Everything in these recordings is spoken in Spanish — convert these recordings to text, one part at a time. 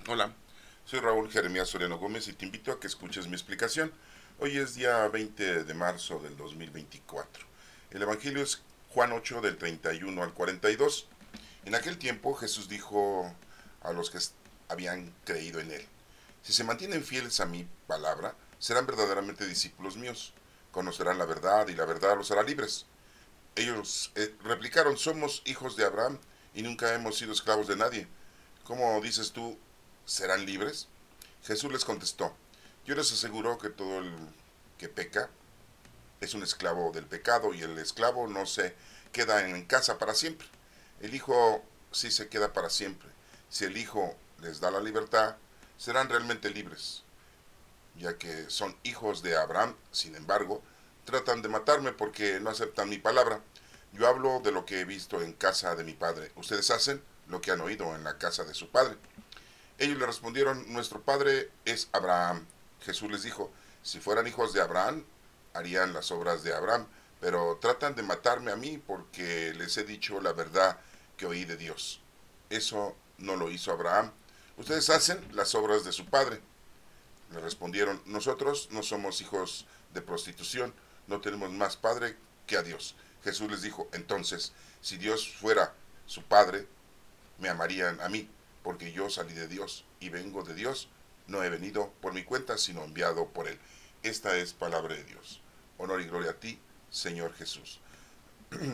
Hola, soy Raúl Jeremías Soriano Gómez y te invito a que escuches mi explicación. Hoy es día 20 de marzo del 2024. El Evangelio es Juan 8 del 31 al 42. En aquel tiempo Jesús dijo a los que habían creído en él: si se mantienen fieles a mi palabra, serán verdaderamente discípulos míos. Conocerán la verdad y la verdad los hará libres. Ellos replicaron: somos hijos de Abraham y nunca hemos sido esclavos de nadie. ¿Cómo dices tú, serán libres? Jesús les contestó: yo les aseguro que todo el que peca es un esclavo del pecado, y el esclavo no se queda en casa para siempre. El Hijo sí se queda para siempre. Si el Hijo les da la libertad, serán realmente libres, ya que son hijos de Abraham. Sin embargo, tratan de matarme porque no aceptan mi palabra. Yo hablo de lo que he visto en casa de mi padre. Ustedes hacen lo que han oído en la casa de su padre. Ellos le respondieron: nuestro padre es Abraham. Jesús les dijo: si fueran hijos de Abraham, harían las obras de Abraham, pero tratan de matarme a mí porque les he dicho la verdad que oí de Dios. Eso no lo hizo Abraham. Ustedes hacen las obras de su padre. Le respondieron: nosotros no somos hijos de prostitución, no tenemos más padre que a Dios. Jesús les dijo: entonces, si Dios fuera su padre, me amarían a mí, porque yo salí de Dios y vengo de Dios. No he venido por mi cuenta, sino enviado por Él. Esta es palabra de Dios. Honor y gloria a ti, Señor Jesús.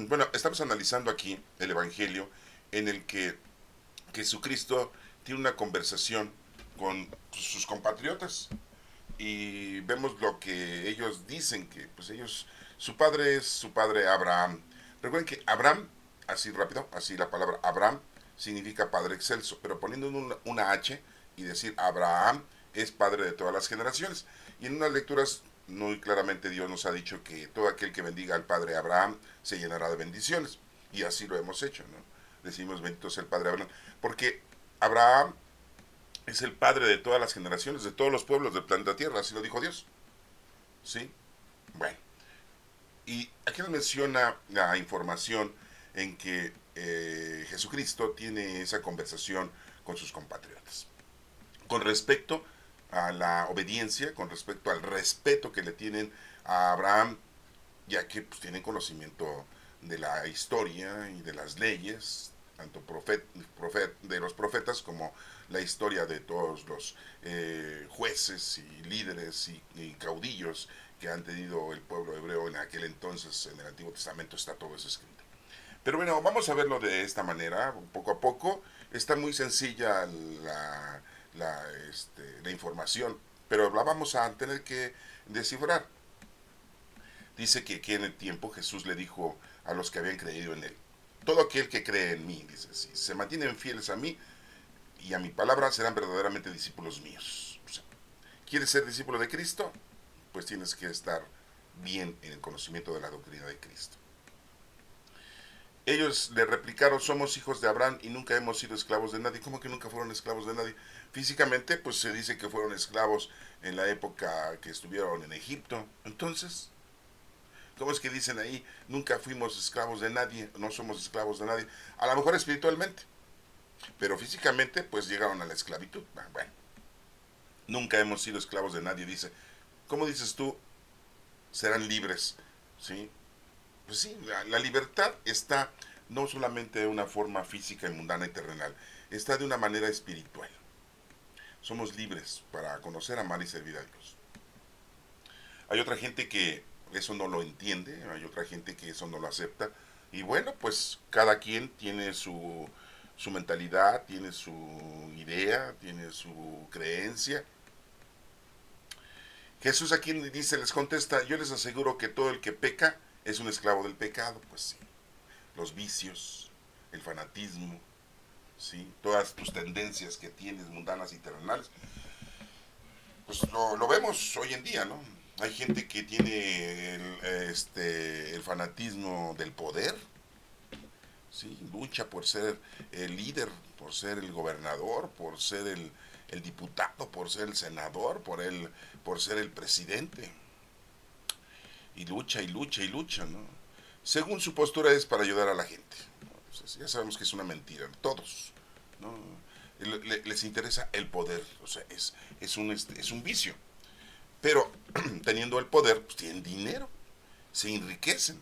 Bueno, estamos analizando aquí el Evangelio en el que Jesucristo tiene una conversación con sus compatriotas, y vemos lo que ellos dicen, que pues ellos, su padre es su padre Abraham. Recuerden que Abraham, así rápido, así la palabra Abraham significa padre excelso, pero poniendo una H y decir Abraham es padre de todas las generaciones. Y en unas lecturas muy claramente Dios nos ha dicho que todo aquel que bendiga al padre Abraham se llenará de bendiciones. Y así lo hemos hecho, ¿no? Decimos: bendito sea el padre Abraham, porque Abraham es el padre de todas las generaciones, de todos los pueblos del planeta Tierra, así lo dijo Dios. ¿Sí? Bueno, y aquí nos menciona la información en que Jesucristo tiene esa conversación con sus compatriotas. Con respecto a la obediencia, con respecto al respeto que le tienen a Abraham, ya que pues, tienen conocimiento de la historia y de las leyes, tanto de los profetas como la historia de todos los jueces y líderes y caudillos que han tenido el pueblo hebreo en aquel entonces. En el Antiguo Testamento está todo eso escrito. Pero bueno, vamos a verlo de esta manera, poco a poco. Está muy sencilla la información, pero la vamos a tener que descifrar. Dice que aquí en el tiempo Jesús le dijo a los que habían creído en él: todo aquel que cree en mí, dice, si se mantienen fieles a mí y a mi palabra, serán verdaderamente discípulos míos. O sea, ¿quieres ser discípulo de Cristo? Pues tienes que estar bien en el conocimiento de la doctrina de Cristo. Ellos le replicaron: somos hijos de Abraham y nunca hemos sido esclavos de nadie. ¿Cómo que nunca fueron esclavos de nadie? Físicamente, pues se dice que fueron esclavos en la época que estuvieron en Egipto. Entonces, ¿cómo es que dicen ahí: nunca fuimos esclavos de nadie, no somos esclavos de nadie? A lo mejor espiritualmente, pero físicamente pues llegaron a la esclavitud. Bueno, nunca hemos sido esclavos de nadie, dice. ¿Cómo dices tú, serán libres? ¿Sí? Pues sí, la libertad está no solamente de una forma física y mundana y terrenal, está de una manera espiritual. Somos libres para conocer, amar y servir a Dios. Hay otra gente que eso no lo entiende, hay otra gente que eso no lo acepta. Y bueno, pues cada quien tiene su mentalidad, tiene su idea, tiene su creencia. Jesús aquí dice, les contesta: yo les aseguro que todo el que peca es un esclavo del pecado. Pues sí, los vicios, el fanatismo, ¿sí? Todas tus tendencias que tienes mundanas y terrenales, pues lo vemos hoy en día, ¿no? Hay gente que tiene el fanatismo del poder, ¿sí? Lucha por ser el líder, por ser el gobernador, por ser el diputado, por ser el senador, por ser el presidente. Y lucha y lucha y lucha, ¿no? Según su postura es para ayudar a la gente, ¿no? Entonces, ya sabemos que es una mentira, todos, ¿no? Les interesa el poder, o sea, es un vicio. Pero teniendo el poder, pues tienen dinero, se enriquecen.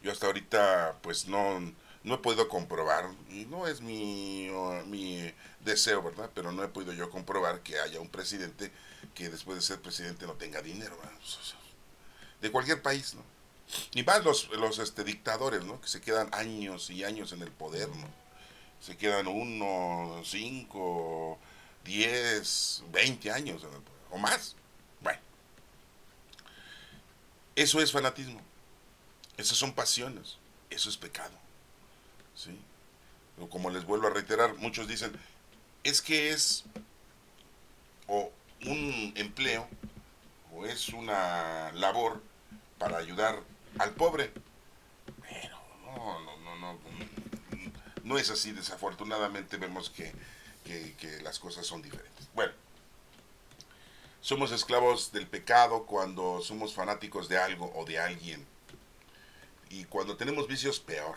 Yo hasta ahorita, pues no he podido comprobar, y no es mi deseo, ¿verdad? Pero no he podido yo comprobar que haya un presidente que después de ser presidente no tenga dinero, ¿verdad? De cualquier país, ¿no? Y más los dictadores, ¿no? Que se quedan años y años en el poder, ¿no? Se quedan 5, 10, 20 años en el poder, o más. Bueno, eso es fanatismo, esas son pasiones, eso es pecado, ¿sí? O como les vuelvo a reiterar, muchos dicen, es que es o un empleo o es una labor para ayudar al pobre. Pero no es así, desafortunadamente vemos que las cosas son diferentes. Bueno, somos esclavos del pecado cuando somos fanáticos de algo o de alguien. Y cuando tenemos vicios, peor.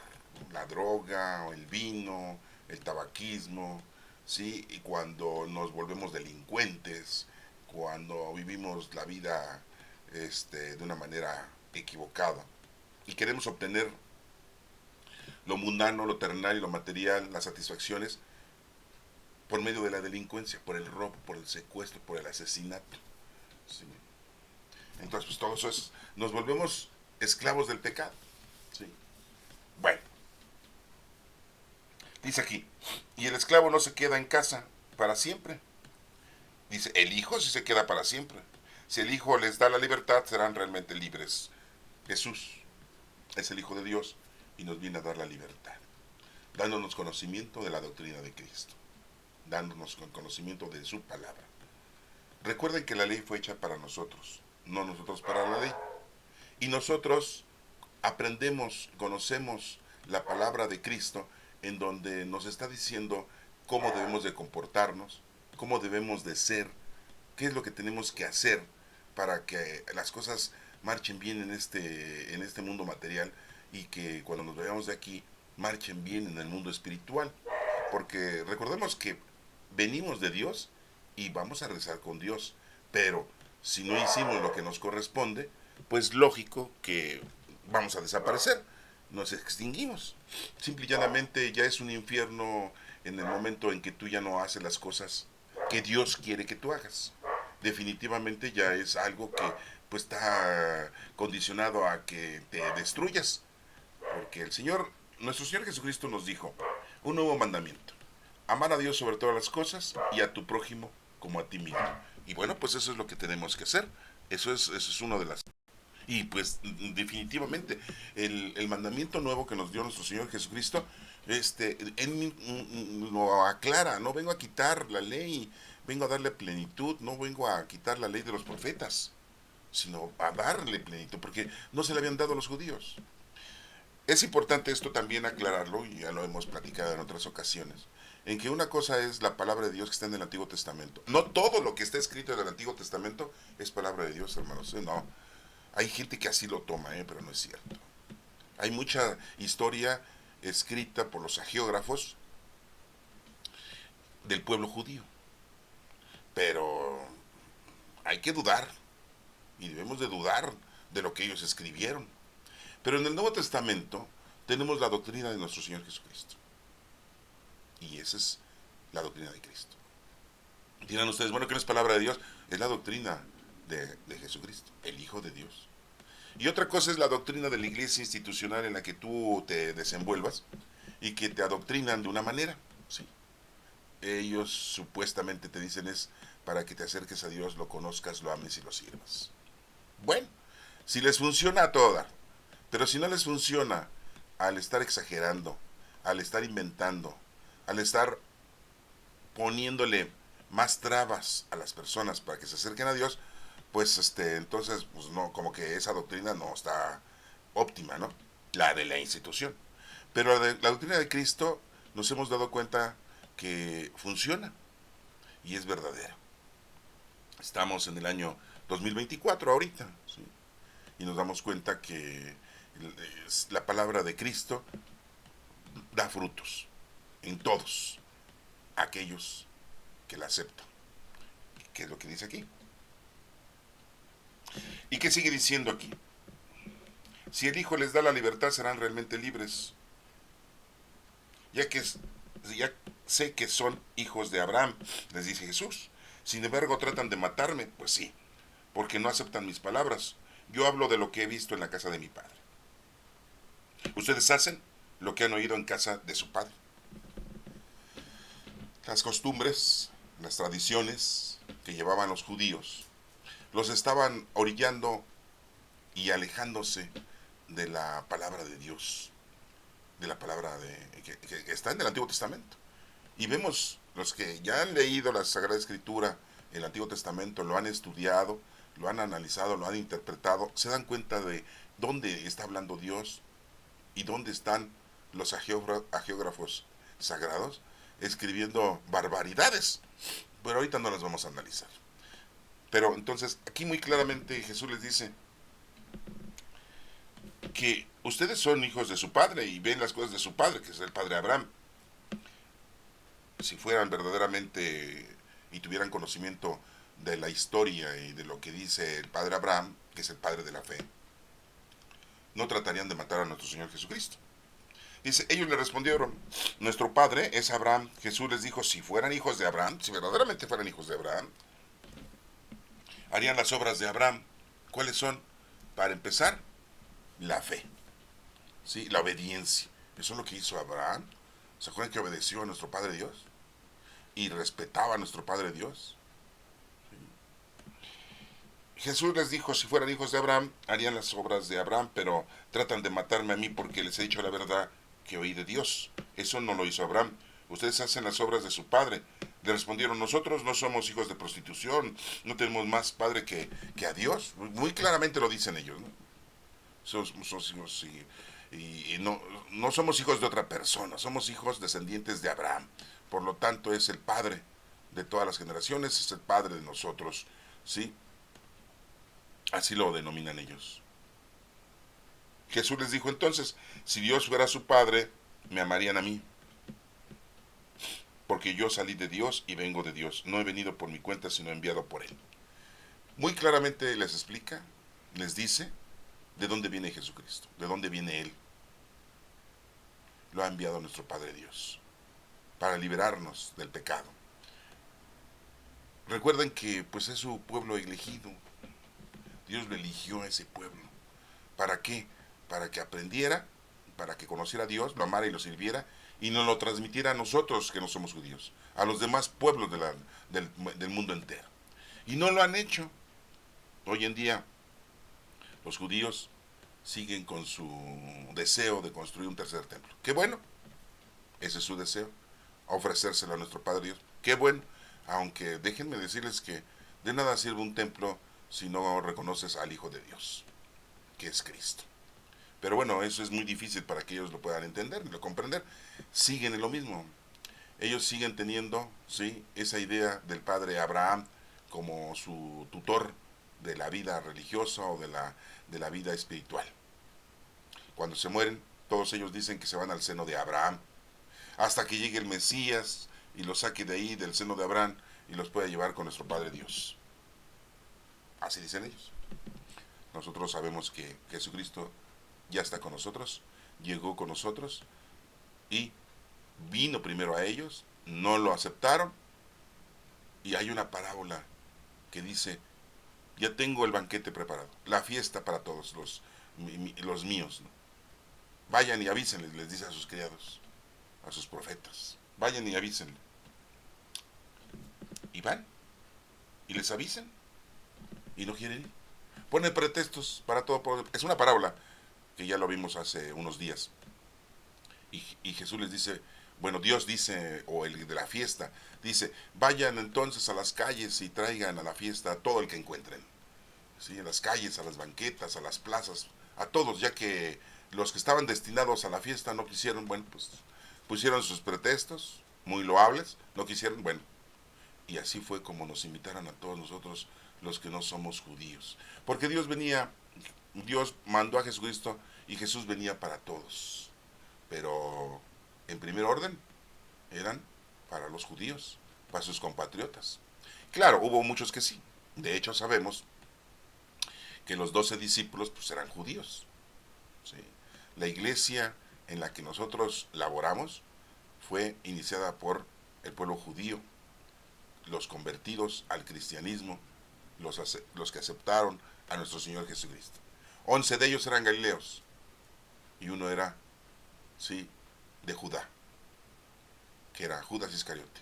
La droga, el vino, el tabaquismo, ¿sí? Y cuando nos volvemos delincuentes, cuando vivimos la vida de una manera equivocada y queremos obtener lo mundano, lo terrenal y lo material, las satisfacciones, por medio de la delincuencia, por el robo, por el secuestro, por el asesinato. ¿Sí? Entonces, pues todo eso es, nos volvemos esclavos del pecado. ¿Sí? Bueno, dice aquí, y el esclavo no se queda en casa para siempre. Dice, el hijo sí se queda para siempre. Si el hijo les da la libertad, serán realmente libres. Jesús es el Hijo de Dios y nos viene a dar la libertad, dándonos conocimiento de la doctrina de Cristo, dándonos conocimiento de su palabra. Recuerden que la ley fue hecha para nosotros, no nosotros para la ley. Y nosotros aprendemos, conocemos la palabra de Cristo en donde nos está diciendo cómo debemos de comportarnos, cómo debemos de ser, qué es lo que tenemos que hacer para que las cosas marchen bien en este mundo material y que cuando nos vayamos de aquí marchen bien en el mundo espiritual. Porque recordemos que venimos de Dios y vamos a rezar con Dios, pero si no hicimos lo que nos corresponde, pues lógico que vamos a desaparecer, nos extinguimos. Simple y llanamente ya es un infierno en el momento en que tú ya no haces las cosas que Dios quiere que tú hagas. Definitivamente ya es algo que pues está condicionado a que te destruyas, porque el Señor, nuestro Señor Jesucristo nos dijo un nuevo mandamiento: amar a Dios sobre todas las cosas y a tu prójimo como a ti mismo. Y bueno, pues eso es lo que tenemos que hacer. Eso es una de las... Y pues definitivamente el mandamiento nuevo que nos dio nuestro Señor Jesucristo, Él lo aclara. No vengo a quitar la ley, vengo a darle plenitud, no vengo a quitar la ley de los profetas, sino a darle plenitud, porque no se le habían dado a los judíos. Es importante esto también aclararlo, y ya lo hemos platicado en otras ocasiones, en que una cosa es la palabra de Dios que está en el Antiguo Testamento. No todo lo que está escrito en el Antiguo Testamento es palabra de Dios, hermanos. No, hay gente que así lo toma, pero no es cierto. Hay mucha historia escrita por los agiógrafos del pueblo judío, pero hay que dudar, y debemos de dudar de lo que ellos escribieron. Pero en el Nuevo Testamento tenemos la doctrina de nuestro Señor Jesucristo. Y esa es la doctrina de Cristo. Dirán ustedes, bueno, ¿qué no es palabra de Dios? Es la doctrina de Jesucristo, el Hijo de Dios. Y otra cosa es la doctrina de la iglesia institucional en la que tú te desenvuelvas y que te adoctrinan de una manera. ¿Sí? Ellos supuestamente te dicen es para que te acerques a Dios, lo conozcas, lo ames y lo sirvas. Bueno, si les funciona a todo dar, pero si no les funciona al estar exagerando, al estar inventando, al estar poniéndole más trabas a las personas para que se acerquen a Dios, pues entonces pues no, como que esa doctrina no está óptima, ¿no? La de la institución. Pero la doctrina de Cristo nos hemos dado cuenta que funciona y es verdadera. Estamos en el año 2024 ahorita, ¿sí? Y nos damos cuenta que la palabra de Cristo da frutos en todos. aquellos que la aceptan. ¿Qué es lo que dice aquí? ¿Y qué sigue diciendo aquí? Si el Hijo les da la libertad, serán realmente libres, ya que ya sé que son hijos de Abraham, les dice Jesús. Sin embargo, tratan de matarme, pues sí, porque no aceptan mis palabras. Yo hablo de lo que he visto en la casa de mi padre. Ustedes hacen lo que han oído en casa de su padre. Las costumbres, las tradiciones que llevaban los judíos, los estaban orillando y alejándose de la palabra de Dios, de la palabra que está en el Antiguo Testamento. Y vemos, los que ya han leído la Sagrada Escritura, el Antiguo Testamento, lo han estudiado, lo han analizado, lo han interpretado, se dan cuenta de dónde está hablando Dios y dónde están los agiógrafos sagrados escribiendo barbaridades. Pero ahorita no las vamos a analizar. Pero entonces, aquí muy claramente Jesús les dice que ustedes son hijos de su padre y ven las cosas de su padre, que es el padre Abraham. Si fueran verdaderamente y tuvieran conocimiento de la historia y de lo que dice el padre Abraham, que es el padre de la fe, no tratarían de matar a nuestro Señor Jesucristo. Dice, ellos le respondieron, nuestro padre es Abraham. Jesús les dijo, si fueran hijos de Abraham, si verdaderamente fueran hijos de Abraham, harían las obras de Abraham. ¿Cuáles son? Para empezar, la fe, ¿sí? La obediencia. Eso es lo que hizo Abraham. ¿Se acuerdan que obedeció a nuestro Padre Dios? Y respetaba a nuestro Padre Dios. Jesús les dijo, si fueran hijos de Abraham, harían las obras de Abraham, pero tratan de matarme a mí porque les he dicho la verdad que oí de Dios. Eso no lo hizo Abraham. Ustedes hacen las obras de su padre. Le respondieron, nosotros no somos hijos de prostitución, no tenemos más padre que a Dios. Muy claramente lo dicen ellos, ¿no? Somos hijos y no somos hijos de otra persona, somos hijos descendientes de Abraham. Por lo tanto, es el padre de todas las generaciones, es el padre de nosotros, ¿sí? Así lo denominan ellos. Jesús les dijo entonces, si Dios fuera su padre, me amarían a mí, porque yo salí de Dios y vengo de Dios. No he venido por mi cuenta, sino enviado por Él. Muy claramente les explica, les dice, de dónde viene Jesucristo, de dónde viene Él. Lo ha enviado nuestro Padre Dios, para liberarnos del pecado. Recuerden que pues es su pueblo elegido. Dios lo eligió a ese pueblo. ¿Para qué? Para que aprendiera, para que conociera a Dios, lo amara y lo sirviera, y nos lo transmitiera a nosotros que no somos judíos, a los demás pueblos del mundo entero. Y no lo han hecho. Hoy en día los judíos siguen con su deseo de construir un tercer templo. Qué bueno, ese es su deseo, ofrecérselo a nuestro Padre Dios. Qué bueno, aunque déjenme decirles que de nada sirve un templo si no reconoces al Hijo de Dios, que es Cristo. Pero bueno, eso es muy difícil para que ellos lo puedan entender y lo comprender. Siguen en lo mismo. Ellos siguen teniendo, ¿sí?, esa idea del padre Abraham como su tutor de la vida religiosa o de la vida espiritual. Cuando se mueren, todos ellos dicen que se van al seno de Abraham, hasta que llegue el Mesías y los saque de ahí, del seno de Abraham, y los pueda llevar con nuestro Padre Dios. Así dicen ellos. Nosotros sabemos que Jesucristo ya está con nosotros, llegó con nosotros y vino primero a ellos, no lo aceptaron, y hay una parábola que dice, ya tengo el banquete preparado, la fiesta para todos los míos, ¿no? Vayan y avísenles, les dice a sus criados, a sus profetas, vayan y avísenle. Y van, y les avisan, y no quieren ir. Ponen pretextos para todo. Es una parábola que ya lo vimos hace unos días. Y Jesús les dice, bueno, Dios dice, o el de la fiesta, dice, vayan entonces a las calles y traigan a la fiesta a todo el que encuentren. ¿Sí? En las calles, a las banquetas, a las plazas, a todos, ya que los que estaban destinados a la fiesta no quisieron, bueno, pues pusieron sus pretextos, muy loables, no quisieron, bueno. Y así fue como nos invitaron a todos nosotros los que no somos judíos. Porque Dios mandó a Jesucristo y Jesús venía para todos. Pero en primer orden eran para los judíos, para sus compatriotas. Claro, hubo muchos que sí. De hecho, sabemos que los 12 discípulos pues, eran judíos. ¿Sí? La iglesia en la que nosotros laboramos fue iniciada por el pueblo judío, los convertidos al cristianismo, los que aceptaron a nuestro Señor Jesucristo. 11 de ellos eran galileos y uno era, sí, de Judá, que era Judas Iscariote.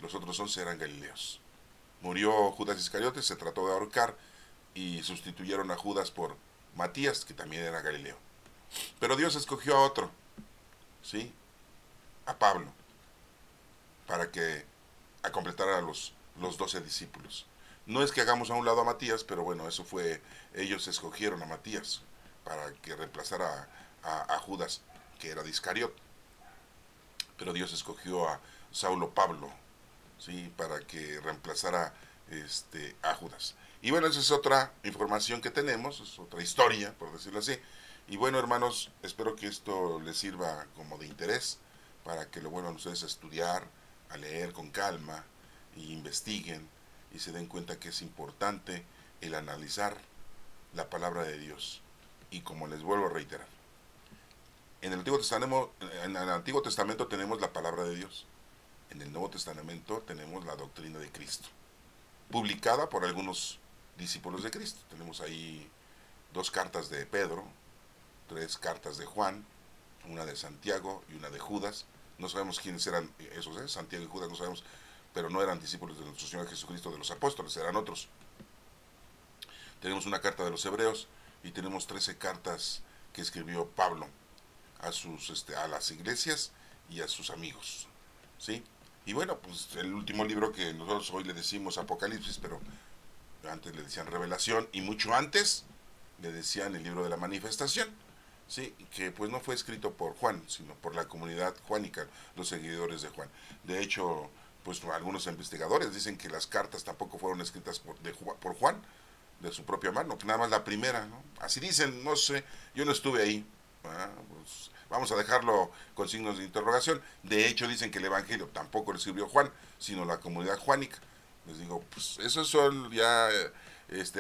Los otros 11 eran galileos. Murió Judas Iscariote, se trató de ahorcar y sustituyeron a Judas por Matías, que también era galileo. Pero Dios escogió a otro, ¿sí? A Pablo, para que a completar a los 12 discípulos. No es que hagamos a un lado a Matías, pero bueno, eso fue, ellos escogieron a Matías para que reemplazara a Judas, que era de Iscariot. Pero Dios escogió a Saulo Pablo, ¿sí? Para que reemplazara a Judas. Y bueno, esa es otra información que tenemos, es otra historia, por decirlo así. Y bueno, hermanos, espero que esto les sirva como de interés para que lo vuelvan ustedes a estudiar, a leer con calma, y investiguen y se den cuenta que es importante el analizar la palabra de Dios. Y como les vuelvo a reiterar, en el Antiguo Testamento tenemos la palabra de Dios. En el Nuevo Testamento tenemos la doctrina de Cristo, publicada por algunos discípulos de Cristo. Tenemos ahí 2 cartas de Pedro, 3 cartas de Juan, una de Santiago y una de Judas. No sabemos quiénes eran esos, Santiago y Judas no sabemos, pero no eran discípulos de nuestro Señor Jesucristo, de los apóstoles, eran otros. Tenemos una carta de los Hebreos y tenemos 13 cartas que escribió Pablo a las iglesias y a sus amigos, ¿sí? Y bueno, pues el último libro que nosotros hoy le decimos Apocalipsis, pero antes le decían Revelación y mucho antes le decían el libro de la manifestación, ¿sí? Que pues no fue escrito por Juan, sino por la comunidad juánica, los seguidores de Juan. De hecho, pues algunos investigadores dicen que las cartas tampoco fueron escritas por Juan, de su propia mano, que nada más la primera, ¿no? Así dicen, no sé, yo no estuve ahí. Pues vamos a dejarlo con signos de interrogación. De hecho, dicen que el Evangelio tampoco lo escribió Juan, sino la comunidad juánica. Les digo, pues esos son ya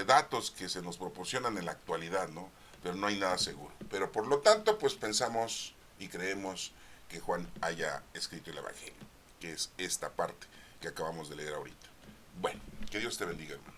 datos que se nos proporcionan en la actualidad, ¿no? Pero no hay nada seguro. Pero por lo tanto, pues pensamos y creemos que Juan haya escrito el Evangelio, que es esta parte que acabamos de leer ahorita. Bueno, que Dios te bendiga, hermano.